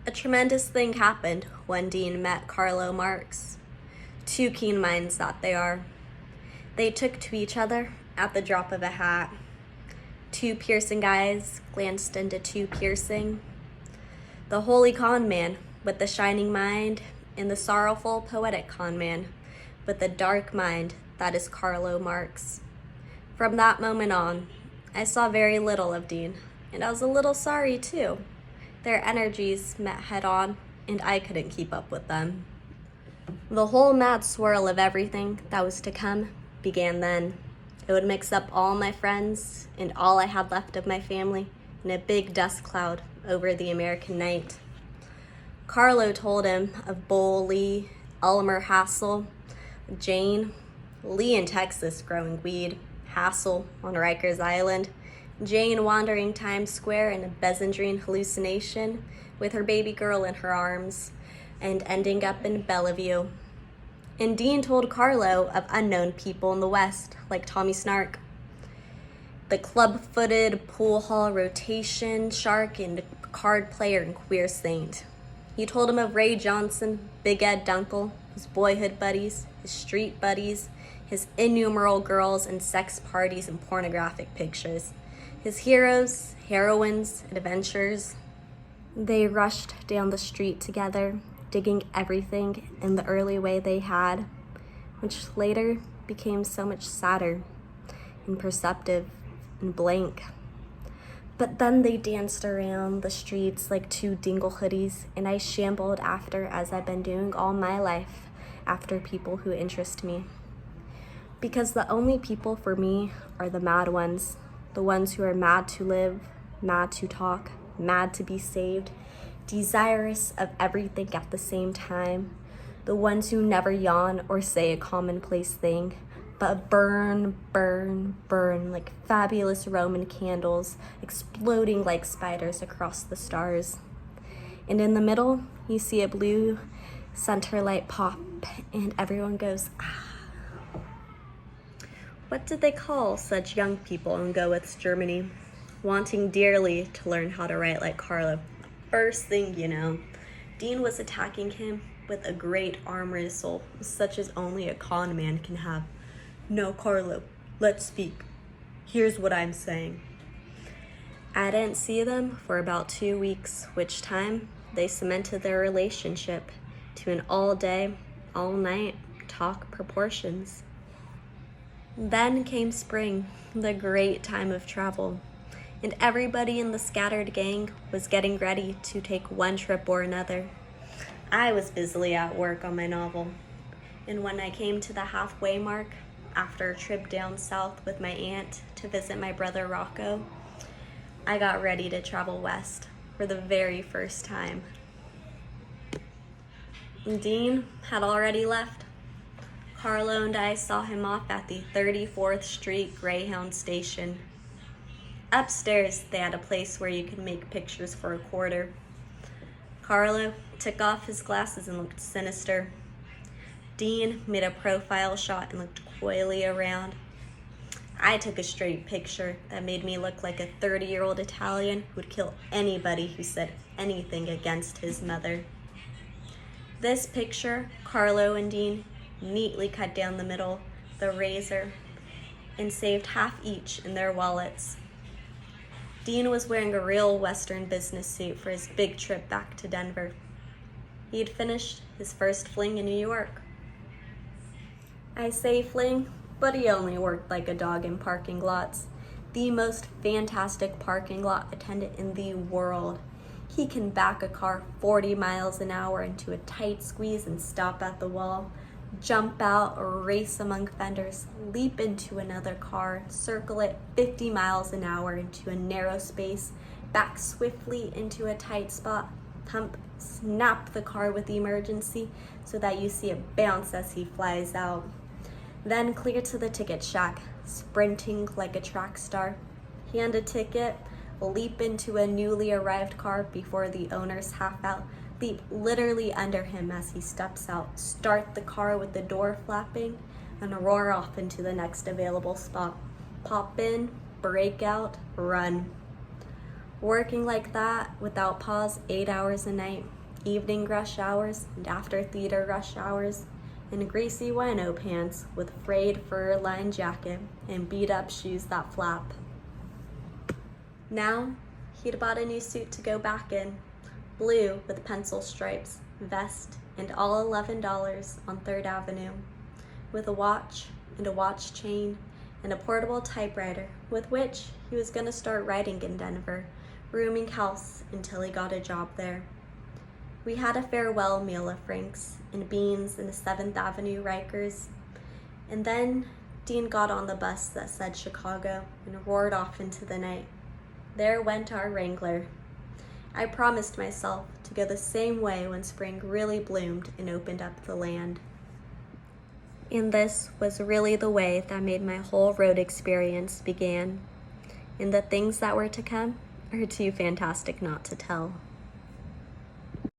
A tremendous thing happened when Dean met Carlo Marx. Two keen minds that they are. They took to each other at the drop of a hat. Two piercing eyes glanced into two piercing. The holy con man with the shining mind, and the sorrowful poetic con man with the dark mind that is Carlo Marx. From that moment on, I saw very little of Dean, and I was a little sorry too. Their energies met head on, and I couldn't keep up with them. The whole mad swirl of everything that was to come began then. It would mix up all my friends and all I had left of my family in a big dust cloud over the American night. Carlo told him of Bull Lee, Elmer Hassel, Jane, Lee in Texas growing weed, Hassel on Rikers Island, Jane wandering Times Square in a Byzantine hallucination with her baby girl in her arms and ending up in Bellevue. And Dean told Carlo of unknown people in the West, like Tommy Snark, the club-footed pool hall rotation shark and card player and queer saint. He told him of Ray Johnson, Big Ed Dunkel, his boyhood buddies, his street buddies, his innumerable girls and sex parties and pornographic pictures, his heroes, heroines, and adventures. They rushed down the street together, digging everything in the early way they had, which later became so much sadder and perceptive and blank. But then they danced around the streets like two dingle hoodies, and I shambled after, as I've been doing all my life, after people who interest me. Because the only people for me are the mad ones, the ones who are mad to live, mad to talk, mad to be saved, desirous of everything at the same time, the ones who never yawn or say a commonplace thing, but burn, burn, burn like fabulous Roman candles, exploding like spiders across the stars. And in the middle, you see a blue center light pop, and everyone goes, ah. What did they call such young people in Goethe's Germany, wanting dearly to learn how to write like Carlo? First thing you know, Dean was attacking him with a great arm wrestle, such as only a con man can have. No, Carlo, let's speak. Here's what I'm saying. I didn't see them for about 2 weeks, which time they cemented their relationship to an all-day, all-night talk proportions. Then came spring, the great time of travel, and everybody in the scattered gang was getting ready to take one trip or another. I was busily at work on my novel, and when I came to the halfway mark, after a trip down south with my aunt to visit my brother Rocco, I got ready to travel west for the very first time. Dean had already left. Carlo and I saw him off at the 34th Street Greyhound station. Upstairs, they had a place where you could make pictures for a quarter. Carlo took off his glasses and looked sinister. Dean made a profile shot and looked coyly around. I took a straight picture that made me look like a 30-year-old Italian who would kill anybody who said anything against his mother. This picture, Carlo and Dean neatly cut down the middle, the razor, and saved half each in their wallets. Dean was wearing a real Western business suit for his big trip back to Denver. He had finished his first fling in New York. I say fling, but he only worked like a dog in parking lots. The most fantastic parking lot attendant in the world. He can back a car 40 miles an hour into a tight squeeze and stop at the wall, jump out, race among fenders, leap into another car, circle it 50 miles an hour into a narrow space, back swiftly into a tight spot, pump, snap the car with emergency so that you see it bounce as he flies out. Then clear to the ticket shack, sprinting like a track star. Hand a ticket, leap into a newly arrived car before the owner's half out, leap literally under him as he steps out, start the car with the door flapping, and roar off into the next available spot. Pop in, break out, run. Working like that without pause 8 hours a night, evening rush hours and after theater rush hours, in greasy wino pants with frayed fur-lined jacket and beat-up shoes that flap. Now, he'd bought a new suit to go back in, blue with pencil stripes, vest, and all $11 on 3rd Avenue, with a watch and a watch chain and a portable typewriter with which he was going to start writing in Denver, rooming house until he got a job there. We had a farewell meal of Franks and beans in the 7th Avenue Rikers, and then Dean got on the bus that said Chicago and roared off into the night. There went our Wrangler. I promised myself to go the same way when spring really bloomed and opened up the land. And this was really the way that made my whole road experience began. And the things that were to come are too fantastic not to tell.